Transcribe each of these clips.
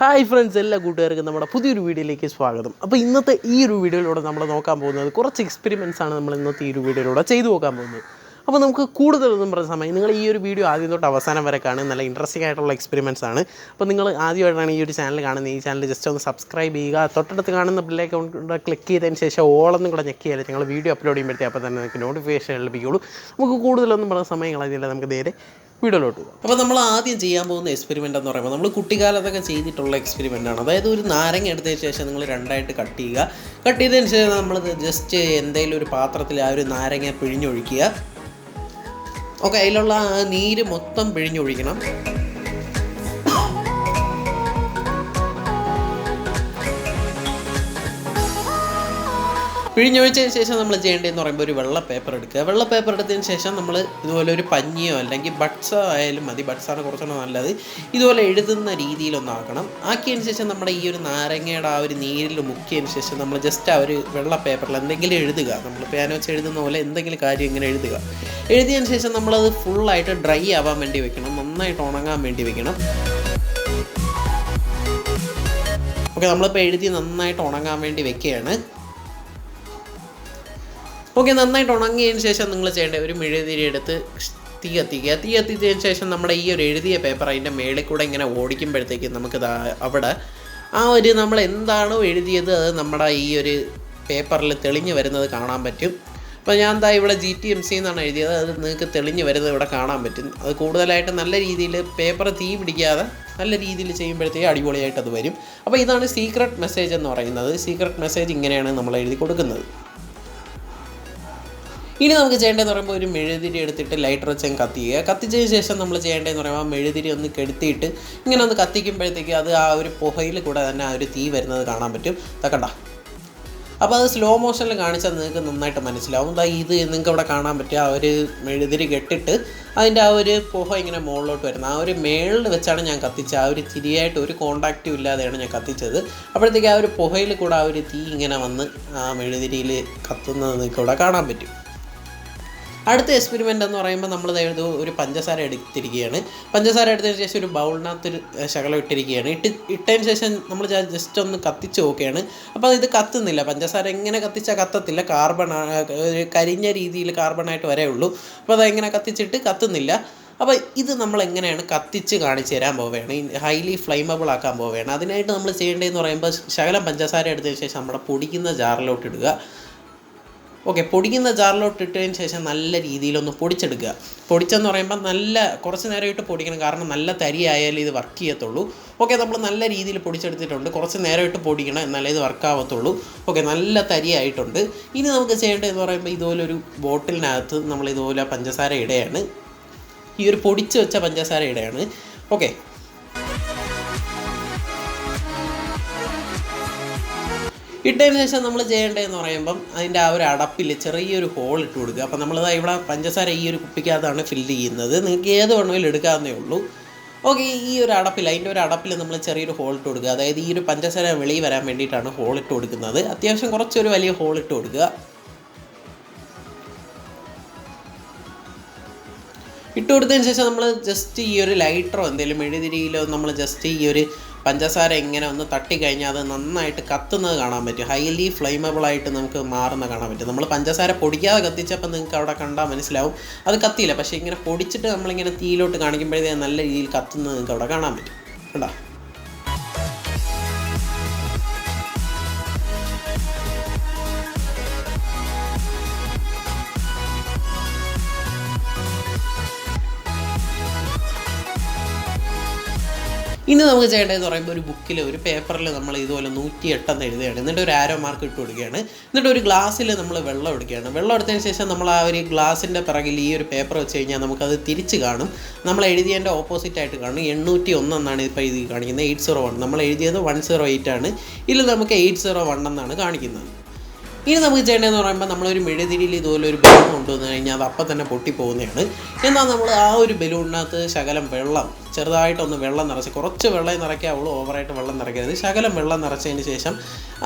Hi friends, എല്ലാ കൂട്ടുകാർക്കും നമ്മുടെ പുതിയൊരു വീഡിയോയിലേക്ക് സ്വാഗതം. അപ്പോൾ ഇന്നത്തെ ഈ ഒരു വീഡിയോയിലൂടെ നമ്മൾ നോക്കാൻ പോകുന്നത് കുറച്ച് എക്സ്പെരിമെൻറ്റ്സ് ആണ് നമ്മൾ ഇന്നത്തെ ഈ ഒരു വീഡിയോയിലൂടെ ചെയ്തു നോക്കാൻ പോകുന്നത്. അപ്പോൾ നമുക്ക് കൂടുതലൊന്നും പറഞ്ഞ സമയം നിങ്ങൾ ഈ ഒരു വീഡിയോ ആദ്യം തൊട്ട് അവസാനം വരെ കാണും. നല്ല ഇൻട്രസ്റ്റിംഗ് ആയിട്ടുള്ള എക്സ്പെരിമെൻറ്റ്സ് ആണ്. അപ്പോൾ നിങ്ങൾ ആദ്യമായിട്ടാണ് ഈ ഒരു ചാനൽ കാണുന്നത്, ഈ ചാനൽ ജസ്റ്റ് ഒന്ന് സബ്സ്ക്രൈബ് ചെയ്യുക. തൊട്ടടുത്ത് കാണുന്ന ബെല്ലൈക്കൺ ക്ലിക്ക് ചെയ്തതിന് ശേഷം ഓളൊന്നും കൂടെ ഞെക്ക് ചെയ്യാതെ ഞങ്ങൾ വീഡിയോ അപ്ലോഡ് ചെയ്യുമ്പോഴത്തേക്ക് അപ്പോൾ തന്നെ നിങ്ങൾക്ക് നോട്ടിഫിക്കേഷൻ ലഭിക്കുകയുള്ളൂ. നമുക്ക് കൂടുതലൊന്നും പറഞ്ഞ സമയം കളയുന്നില്ല, നമുക്ക് നേരെ വീഡിയോയിലോട്ട് പോകും. അപ്പോൾ നമ്മൾ ആദ്യം ചെയ്യാൻ പോകുന്ന എക്സ്പെരിമെൻ്റ് എന്ന് പറയുമ്പോൾ നമ്മൾ കുട്ടിക്കാലത്തൊക്കെ ചെയ്തിട്ടുള്ള എക്സ്പെരിമെൻ്റ് ആണ്. അതായത് ഒരു നാരങ്ങ എടുത്തതിന് ശേഷം നിങ്ങൾ രണ്ടായിട്ട് കട്ട് ചെയ്യുക. കട്ട് ചെയ്തതിന് ശേഷം നമ്മൾ ജസ്റ്റ് എന്തെങ്കിലും ഒരു പാത്രത്തിൽ ആ ഒരു നാരങ്ങ പിഴിഞ്ഞൊഴിക്കുക. ഓക്കെ, അതിലുള്ള ആ നീര് മൊത്തം പിഴിഞ്ഞൊഴിക്കണം. പിഴിഞ്ഞൊഴിച്ചതിന് ശേഷം നമ്മൾ ചെയ്യേണ്ടതെന്ന് പറയുമ്പോൾ ഒരു വെള്ള പേപ്പർ എടുക്കുക. വെള്ള പേപ്പർ എടുത്തതിന് ശേഷം നമ്മൾ ഇതുപോലെ ഒരു പഞ്ഞിയോ അല്ലെങ്കിൽ ബഡ്സോ ആയാലും മതി, ബഡ്സാണ് കുറച്ചുകൂടെ നല്ലത്. ഇതുപോലെ എഴുതുന്ന രീതിയിലൊന്നാക്കണം. ആക്കിയതിന് ശേഷം നമ്മുടെ ഈ ഒരു നാരങ്ങയുടെ ആ ഒരു നീരിൽ മുക്കിയതിന് ശേഷം നമ്മൾ ജസ്റ്റ് ആ ഒരു വെള്ള പേപ്പറിൽ എന്തെങ്കിലും എഴുതുക. നമ്മൾ പേന വെച്ച് എഴുതുന്ന പോലെ എന്തെങ്കിലും കാര്യം ഇങ്ങനെ എഴുതുക. എഴുതിയതിന് ശേഷം നമ്മളത് ഫുള്ളായിട്ട് ഡ്രൈ ആവാൻ വേണ്ടി വെക്കണം, നന്നായിട്ട് ഉണങ്ങാൻ വേണ്ടി വെക്കണം. ഓക്കെ, നമ്മളിപ്പോൾ എഴുതി നന്നായിട്ട് ഉണങ്ങാൻ വേണ്ടി വെക്കുകയാണ്. ഓക്കെ, നന്നായിട്ട് ഉണങ്ങിയതിന് ശേഷം നിങ്ങൾ ചെയ്യേണ്ട ഒരു മെഴുകുതിരി എടുത്ത് തീ കത്തിക്കുക. തീ കത്തിച്ചതിന് ശേഷം നമ്മുടെ ഈ ഒരു എഴുതിയ പേപ്പർ അതിൻ്റെ മേളിൽ കൂടെ ഇങ്ങനെ ഓടിക്കുമ്പോഴത്തേക്കും നമുക്ക് അവിടെ ആ ഒരു നമ്മൾ എന്താണോ എഴുതിയത് അത് നമ്മുടെ ഈ ഒരു പേപ്പറിൽ തെളിഞ്ഞ് വരുന്നത് കാണാൻ പറ്റും. അപ്പോൾ ഞാൻ എന്താ ഇവിടെ GTMC എന്നാണ് എഴുതിയത്, അത് നിങ്ങൾക്ക് തെളിഞ്ഞ് വരുന്നത് ഇവിടെ കാണാൻ പറ്റും. അത് കൂടുതലായിട്ട് നല്ല രീതിയിൽ പേപ്പർ തീ പിടിക്കാതെ നല്ല രീതിയിൽ ചെയ്യുമ്പോഴത്തേക്ക് അടിപൊളിയായിട്ട് അത് വരും. അപ്പോൾ ഇതാണ് സീക്രട്ട് മെസ്സേജ് എന്ന് പറയുന്നത്. സീക്രട്ട് മെസ്സേജ് ഇങ്ങനെയാണ് നമ്മൾ എഴുതി കൊടുക്കുന്നത്. ഇനി നമുക്ക് ചെയ്യേണ്ടതെന്ന് പറയുമ്പോൾ ഒരു മെഴുതിരി എടുത്തിട്ട് ലൈറ്റർ വെച്ച് കത്തിക്കുക. കത്തിച്ചതിന് ശേഷം നമ്മൾ ചെയ്യേണ്ടതെന്ന് പറയുമ്പോൾ ആ മെഴുതിരി ഒന്ന് കെടുത്തിയിട്ട് ഇങ്ങനെ ഒന്ന് കത്തിക്കുമ്പോഴത്തേക്ക് അത് ആ ഒരു പുകയിൽ കൂടെ തന്നെ ആ ഒരു തീ വരുന്നത് കാണാൻ പറ്റും. തക്കണ്ട, അപ്പോൾ അത് സ്ലോ മോഷനിൽ കാണിച്ചാൽ നിങ്ങൾക്ക് നന്നായിട്ട് മനസ്സിലാവും. ഇത് നിങ്ങൾക്ക് ഇവിടെ കാണാൻ പറ്റും. ആ ഒരു മെഴുതിരി കെട്ടിട്ട് അതിൻ്റെ ആ ഒരു പുക ഇങ്ങനെ മുകളിലോട്ട് വരുന്നത്. ആ ഒരു മേളിൽ വെച്ചാണ് ഞാൻ കത്തിച്ചത്. ആ ഒരു തിരിയായിട്ട് ഒരു കോണ്ടാക്റ്റും ഇല്ലാതെയാണ് ഞാൻ കത്തിച്ചത്. അപ്പോഴത്തേക്ക് ആ ഒരു പുകയിൽ കൂടെ ആ ഒരു തീ ഇങ്ങനെ വന്ന് ആ മെഴുതിരിയിൽ കത്തുന്നത് നിങ്ങൾക്ക് ഇവിടെ കാണാൻ പറ്റും. അടുത്ത എക്സ്പെരിമെൻ്റ് എന്ന് പറയുമ്പോൾ നമ്മൾ ഒരു പഞ്ചസാര എടുത്തിരിക്കുകയാണ്. പഞ്ചസാര എടുത്തതിന് ശേഷം ഒരു ബൗളിനകത്ത് ഒരു ശകലം ഇട്ടിരിക്കുകയാണ്. ഇട്ടതിന് ശേഷം നമ്മൾ ജസ്റ്റ് ഒന്ന് കത്തിച്ച് നോക്കുകയാണ്. അപ്പോൾ ഇത് കത്തുന്നില്ല. പഞ്ചസാര എങ്ങനെ കത്തിച്ചാൽ കത്തത്തില്ല, കരിഞ്ഞ രീതിയിൽ കാർബണായിട്ട് വരേ ഉള്ളൂ. അപ്പോൾ അതെങ്ങനെ കത്തിച്ചിട്ട് കത്തുന്നില്ല. അപ്പോൾ ഇത് നമ്മൾ എങ്ങനെയാണ് കത്തിച്ച് കാണിച്ചു തരാൻ പോവുകയാണ്, ഹൈലി ഫ്ലെയിമബിൾ ആക്കാൻ പോവുകയാണ്. അതിനായിട്ട് നമ്മൾ ചെയ്യേണ്ടതെന്ന് പറയുമ്പോൾ ശകലം പഞ്ചസാര എടുത്തതിന് ശേഷം നമ്മുടെ പൊടിക്കുന്ന ജാറിലോട്ട് ഇടുക. ഓക്കെ, പൊടിക്കുന്ന ജാറിലോട്ട് ഇട്ടതിന് ശേഷം നല്ല രീതിയിലൊന്ന് പൊടിച്ചെടുക്കുക. പൊടിച്ചെന്ന് പറയുമ്പോൾ നല്ല കുറച്ച് നേരം ഇട്ട് പൊടിക്കണം, കാരണം നല്ല തരി ആയാലും ഇത് വർക്ക് ചെയ്യത്തുള്ളൂ. ഓക്കെ, നമ്മൾ നല്ല രീതിയിൽ പൊടിച്ചെടുത്തിട്ടുണ്ട്. കുറച്ച് നേരം ഇട്ട് പൊടിക്കണം, എന്നാലേ ഇത് വർക്കാവത്തുള്ളൂ. ഓക്കെ, നല്ല തരിയായിട്ടുണ്ട്. ഇനി നമുക്ക് ചെയ്യേണ്ടതെന്ന് പറയുമ്പോൾ ഇതുപോലൊരു ബോട്ടിലിനകത്ത് നമ്മൾ ഇതുപോലെ പഞ്ചസാര ഇടുകയാണ്. ഈ ഒരു പൊടിച്ച് വെച്ച പഞ്ചസാര ഇടുകയാണ്. ഓക്കെ, ഇട്ടതിന് ശേഷം നമ്മൾ ചെയ്യേണ്ടതെന്ന് പറയുമ്പം അതിൻ്റെ ആ ഒരു അടപ്പിൽ ചെറിയൊരു ഹോൾ ഇട്ട് കൊടുക്കുക. അപ്പോൾ നമ്മളത് ഇവിടെ പഞ്ചസാര ഈ ഒരു കുപ്പിക്കകത്താണ് ഫില്ല് ചെയ്യുന്നത്. നിങ്ങൾക്ക് ഏത് വേണമെങ്കിലും എടുക്കാവുന്നേ ഉള്ളൂ. ഓക്കെ, ഈ ഒരു അടപ്പിൽ അതിൻ്റെ ഒരു അടപ്പിൽ നമ്മൾ ചെറിയൊരു ഹോൾ ഇട്ട് കൊടുക്കുക. അതായത് ഈ ഒരു പഞ്ചസാര വെളിയിൽ വരാൻ വേണ്ടിയിട്ടാണ് ഹോൾ ഇട്ട് കൊടുക്കുന്നത്. അത്യാവശ്യം കുറച്ചൊരു വലിയ ഹോൾ ഇട്ട് കൊടുക്കുക. ഇട്ട് കൊടുത്തതിന് ശേഷം നമ്മൾ ജസ്റ്റ് ഈ ഒരു ലൈറ്ററോ എന്തെങ്കിലും മെഴുതിരിയിലോ നമ്മൾ ജസ്റ്റ് ഈ ഒരു പഞ്ചസാര ഇങ്ങനെ ഒന്ന് തട്ടിക്കഴിഞ്ഞാൽ അത് നന്നായിട്ട് കത്തുന്നത് കാണാൻ പറ്റും. ഹൈലി ഫ്ലെയിമബിളായിട്ട് നമുക്ക് മാറുന്ന കാണാൻ പറ്റും. നമ്മൾ പഞ്ചസാര പൊടിക്കാതെ കത്തിച്ചപ്പോൾ നിങ്ങൾക്ക് അവിടെ കണ്ടാൽ മനസ്സിലാവും അത് കത്തിയില്ല. പക്ഷേ ഇങ്ങനെ പൊടിച്ചിട്ട് നമ്മളിങ്ങനെ തീയിലോട്ട് കാണിക്കുമ്പോഴത്തേക്ക് നല്ല രീതിയിൽ കത്തുന്നത് നിങ്ങൾക്ക് അവിടെ കാണാൻ പറ്റും. കണ്ടോ? ഇനി നമുക്ക് ചെയ്യേണ്ടതെന്ന് പറയുമ്പോൾ ഒരു ബുക്കിൽ ഒരു പേപ്പറിൽ നമ്മൾ ഇതുപോലെ 108 എന്ന് എഴുതുകയാണ്. എന്നിട്ട് ഒരു ആരോ മാർക്ക് ഇട്ട് കൊടുക്കുകയാണ്. എന്നിട്ട് ഒരു ഗ്ലാസ്സിൽ നമ്മൾ വെള്ളം എടുക്കുകയാണ്. വെള്ളം എടുത്തതിന് ശേഷം നമ്മൾ ആ ഒരു ഗ്ലാസിൻ്റെ പിറകിൽ ഈ ഒരു പേപ്പർ വെച്ച് കഴിഞ്ഞാൽ നമുക്കത് തിരിച്ച് കാണും. നമ്മൾ എഴുതിയതിൻ്റെ ഓപ്പോസിറ്റായിട്ട് കാണും. 801 എന്നാണ് ഇപ്പോൾ എഴുതി കാണിക്കുന്നത്. 801. നമ്മൾ എഴുതിയത് 108 ആണ്. ഇതിൽ നമുക്ക് 801 എന്നാണ് കാണിക്കുന്നത്. ഇനി നമുക്ക് ചെയ്യേണ്ടതെന്ന് പറയുമ്പോൾ നമ്മളൊരു മെഴുതിരിയിൽ ഇതുപോലെ ഒരു ബലൂൺ കൊണ്ടുവന്ന് കഴിഞ്ഞാൽ അത് അപ്പം തന്നെ പൊട്ടിപ്പോകുന്നതാണ്. എന്നാൽ നമ്മൾ ആ ഒരു ബലൂണിനകത്ത് ശകലം വെള്ളം ചെറുതായിട്ടൊന്ന് വെള്ളം നിറച്ച്, കുറച്ച് വെള്ളം നിറയ്ക്കാവുള്ളൂ, ഓവറായിട്ട് വെള്ളം നിറയ്ക്കരുത്. ശകലം വെള്ളം നിറച്ചതിന് ശേഷം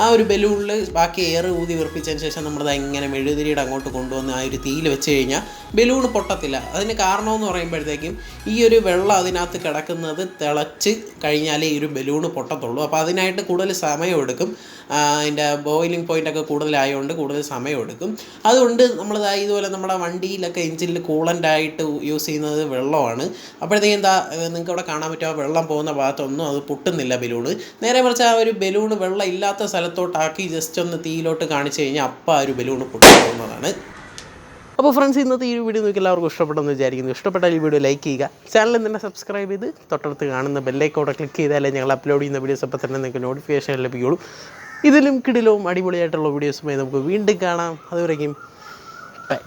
ആ ഒരു ബലൂണിൽ ബാക്കി എയർ ഊതി വീർപ്പിച്ചതിന് ശേഷം നമ്മളത് ഇങ്ങനെ മെഴുതിരിയുടെ അങ്ങോട്ട് കൊണ്ടുവന്ന് ആ ഒരു തീയിൽ വെച്ച് കഴിഞ്ഞാൽ ബലൂൺ പൊട്ടത്തില്ല. അതിന് കാരണമെന്ന് പറയുമ്പോഴത്തേക്കും ഈ ഒരു വെള്ളം അതിനകത്ത് കിടക്കുന്നത് തിളച്ച് കഴിഞ്ഞാലേ ഈ ഒരു ബലൂൺ പൊട്ടത്തുള്ളൂ. അപ്പോൾ അതിനായിട്ട് കൂടുതൽ സമയമെടുക്കും. അതിൻ്റെ ബോയിലിംഗ് പോയിൻ്റൊക്കെ കൂടുതലായതുകൊണ്ട് കൂടുതൽ സമയമെടുക്കും. അതുകൊണ്ട് നമ്മളത് ഇതുപോലെ നമ്മുടെ വണ്ടിയിലൊക്കെ എഞ്ചിനിൽ കൂളൻ്റായിട്ട് യൂസ് ചെയ്യുന്നത് വെള്ളമാണ്. അപ്പോഴത്തേക്കും നിങ്ങൾക്ക് ഇവിടെ കാണാൻ പറ്റും, ആ വെള്ളം പോകുന്ന ഭാഗത്തൊന്നും അത് പൊട്ടുന്നില്ല ബലൂണ്. നേരെ മറിച്ച് ആ ഒരു ബലൂണ് വെള്ളം ഇല്ലാത്ത സ്ഥലത്തോട്ടാക്കി ജസ്റ്റ് ഒന്ന് തീയിലോട്ട് കാണിച്ച് കഴിഞ്ഞാൽ അപ്പം ആ ഒരു ബലൂണ് പൊട്ടിപ്പോകുന്നതാണ്. അപ്പോൾ ഫ്രണ്ട്സ്, ഇന്നത്തെ ഈ വീഡിയോ നിങ്ങൾക്ക് എല്ലാവർക്കും ഇഷ്ടപ്പെട്ടെന്ന് വിചാരിക്കുന്നു. ഇഷ്ടപ്പെട്ടാൽ ഈ വീഡിയോ ലൈക്ക് ചെയ്യുക, ചാനലിൽ തന്നെ സബ്സ്ക്രൈബ് ചെയ്ത് തൊട്ടടുത്ത് കാണുന്ന ബെല്ലൈക്കോടെ ക്ലിക്ക് ചെയ്താലേ ഞങ്ങൾ അപ്ലോഡ് ചെയ്യുന്ന വീഡിയോസ് അപ്പോൾ തന്നെ നിങ്ങൾക്ക് നോട്ടിഫിക്കേഷൻ ലഭിക്കുകയുള്ളൂ. ഇതിലും കിടിലവും അടിപൊളിയായിട്ടുള്ള വീഡിയോസുമായി നമുക്ക് വീണ്ടും കാണാം. അതുവരെയും ബൈ.